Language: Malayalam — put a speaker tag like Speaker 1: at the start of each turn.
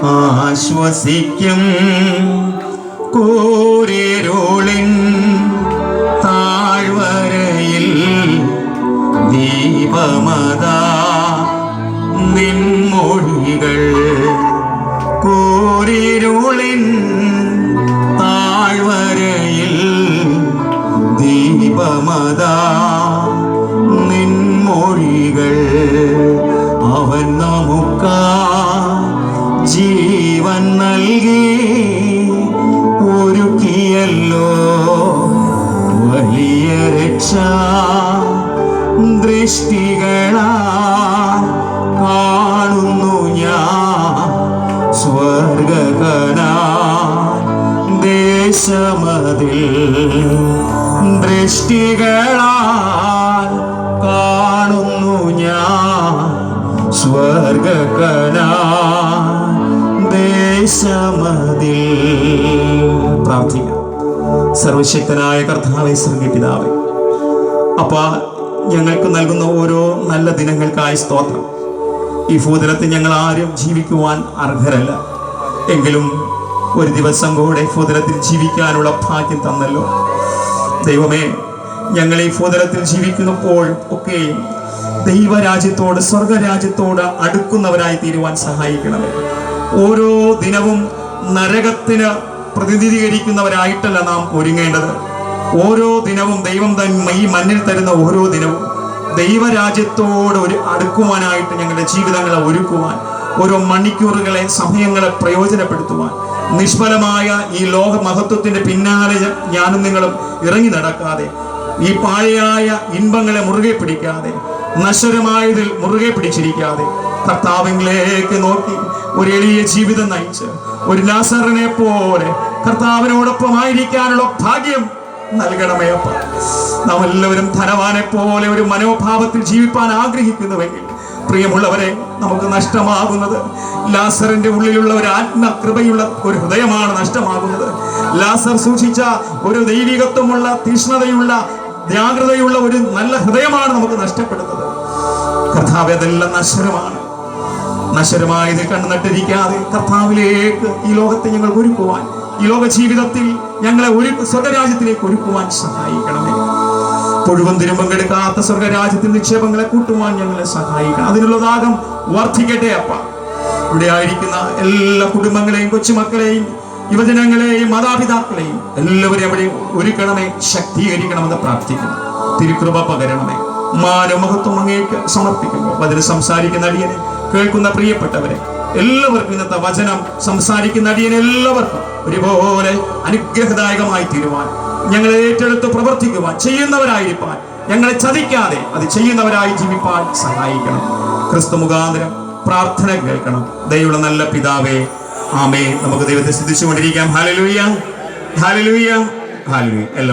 Speaker 1: ആശ്വസിക്കും കൂരിരുളിൻ താഴ്വരയിൽ ദീപമതാ നിൻമൊഴികൾ. കൂരിരുളിൻ താഴ്വരയിൽ ദീപമതാ നിൻമൊഴികൾ. അവൻ നമുക്കാ ജീവൻ നൽകി ഒരുക്കിയല്ലോ വലിയ രക്ഷ. ദൃഷ്ടികളാ കാണുന്നു ഞാൻ സ്വർഗകനാ ദേശമതിൽ. ദൃഷ്ടികളാ കാണുന്നു ഞാൻ സ്വർഗകനാ ദേശമതിൽ. പ്രാർത്ഥിക്കാം. സർവശക്തനായ കർത്താവേ, സ്വർഗ്ഗപിതാവേ, അപ്പാ, ഞങ്ങൾക്ക് നൽകുന്ന ഓരോ നല്ല ദിനങ്ങൾക്കായി സ്തോത്രം. ഈ ഭൂതലത്തിൽ ഞങ്ങൾ ആരും ജീവിക്കുവാൻ അർഹരല്ല, എങ്കിലും ഒരു ദിവസം കൂടെ ഭൂതലത്തിൽ ജീവിക്കാനുള്ള ഭാഗ്യം തന്നല്ലോ ദൈവമേ. ഞങ്ങൾ ഈ ഭൂതലത്തിൽ ജീവിക്കുന്നപ്പോൾ ഒക്കെയും ദൈവരാജ്യത്തോട്, സ്വർഗരാജ്യത്തോട് അടുക്കുന്നവരായി തീരുവാൻ സഹായിക്കണമേ. ഓരോ ദിനവും നരകത്തിന് പ്രതിനിധീകരിക്കുന്നവരായിട്ടല്ല നാം ഒരുങ്ങേണ്ടത്. ഓരോ ദിനവും ദൈവം തന്നെ ഈ മണ്ണിൽ തരുന്ന ഓരോ ദിനവും ദൈവരാജ്യത്തോട് അടുക്കുവാനായിട്ട് ഞങ്ങളുടെ ജീവിതങ്ങളെ ഒരുക്കുവാൻ, ഓരോ മണിക്കൂറുകളെ, സമയങ്ങളെ പ്രയോജനപ്പെടുത്തുവാൻ, നിഷ്ഫലമായ ഈ ലോക മഹത്വത്തിന്റെ പിന്നാലെ ഞാനും നിങ്ങളും ഇറങ്ങി നടക്കാതെ, ഈ പാഴയായ ഇൻപങ്ങളെ മുറുകെ പിടിക്കാതെ, നശ്വരമായതിൽ മുറുകെ പിടിച്ചിരിക്കാതെ, കർത്താവിലേക്ക് നോക്കി ഒരു എളിയ ജീവിതം നയിച്ച് ഒരു ലാസറിനെ പോലെ കർത്താവിനോടൊപ്പം ആയിരിക്കാനുള്ള ഭാഗ്യം നൽകണമേ അപ്പ. നാം എല്ലാവരും ധനവാനെ പോലെ ഒരു മനോഭാവത്തിൽ ജീവിപ്പാൻ ആഗ്രഹിക്കുന്നുവെങ്കിൽ, പ്രിയമുള്ളവരെ, നമുക്ക് നഷ്ടമാകുന്നത് ലാസറിന്റെ ഉള്ളിലുള്ള ഒരു ആത്മകൃപയുള്ള ഒരു ഹൃദയമാണ് നഷ്ടമാകുന്നത്. ലാസർ സൂക്ഷിച്ച ഒരു ദൈവികത്വമുള്ള, തീഷ്ണതയുള്ള, ജാഗ്രതയുള്ള ഒരു നല്ല ഹൃദയമാണ് നമുക്ക് നഷ്ടപ്പെടുന്നത്. കർത്താവ്, അതെല്ലാം നശ്വരമാണ്. നശ്വരമായതിൽ കണ്ണുനട്ടിരിക്കാതെ കർത്താവിലേക്ക് ഈ ലോകത്തെ ഞങ്ങൾ ഒരുക്കുവാൻ, ഈ ലോക ജീവിതത്തിൽ ഞങ്ങളെ സ്വർഗരാജ്യത്തിലേക്ക് ഒരുക്കുവാൻ സഹായിക്കണമേ. മുഴുവൻ തിരുമ്പെടുക്കാത്ത സ്വർഗരാജ്യത്തിൽ നിക്ഷേപങ്ങളെ കൂട്ടുവാൻ ഞങ്ങളെ സഹായിക്കണം. അതിനുള്ള ദാഹം വർദ്ധിക്കട്ടെ അപ്പ. ഇവിടെ ആയിരിക്കുന്ന എല്ലാ കുടുംബങ്ങളെയും, കൊച്ചുമക്കളെയും, യുവജനങ്ങളെയും, മാതാപിതാക്കളെയും എല്ലാവരെയും അവിടെ ഒരുക്കണമേ, ശക്തീകരിക്കണമെന്ന് പ്രാർത്ഥിക്കുന്നു. തിരുകൃപ പകരണമേ. മാനവമഹത്വം അങ്ങേക്ക് സമർപ്പിക്കുമ്പോൾ വചനം സംസാരിക്കുന്ന അടിയനെ, കേൾക്കുന്ന പ്രിയപ്പെട്ടവരെ എല്ലാവർക്കും, ഇന്നത്തെ വചനം സംസാരിക്കുന്ന അടിയനെ എല്ലാവർക്കും ഒരുപോലെ അനുഗ്രഹദായകമായി തീരുവാൻ, ഞങ്ങളെ ഏറ്റെടുത്ത് പ്രവർത്തിക്കുവാൻ, ചെയ്യുന്നവരായിരിക്കാൻ, ഞങ്ങളെ ചതിക്കാതെ അത് ചെയ്യുന്നവരായി ജീവിപ്പാൻ സഹായിക്കണം. ക്രിസ്തു മുഖാന്തരം പ്രാർത്ഥന കേൾക്കണം. ദൈവമുള്ള നല്ല പിതാവേ, ആമേൻ. നമുക്ക് ദൈവത്തെ സ്തുതിച്ചുകൊണ്ടിരിക്കാം. Hallelujah, hallelujah, hallelujah.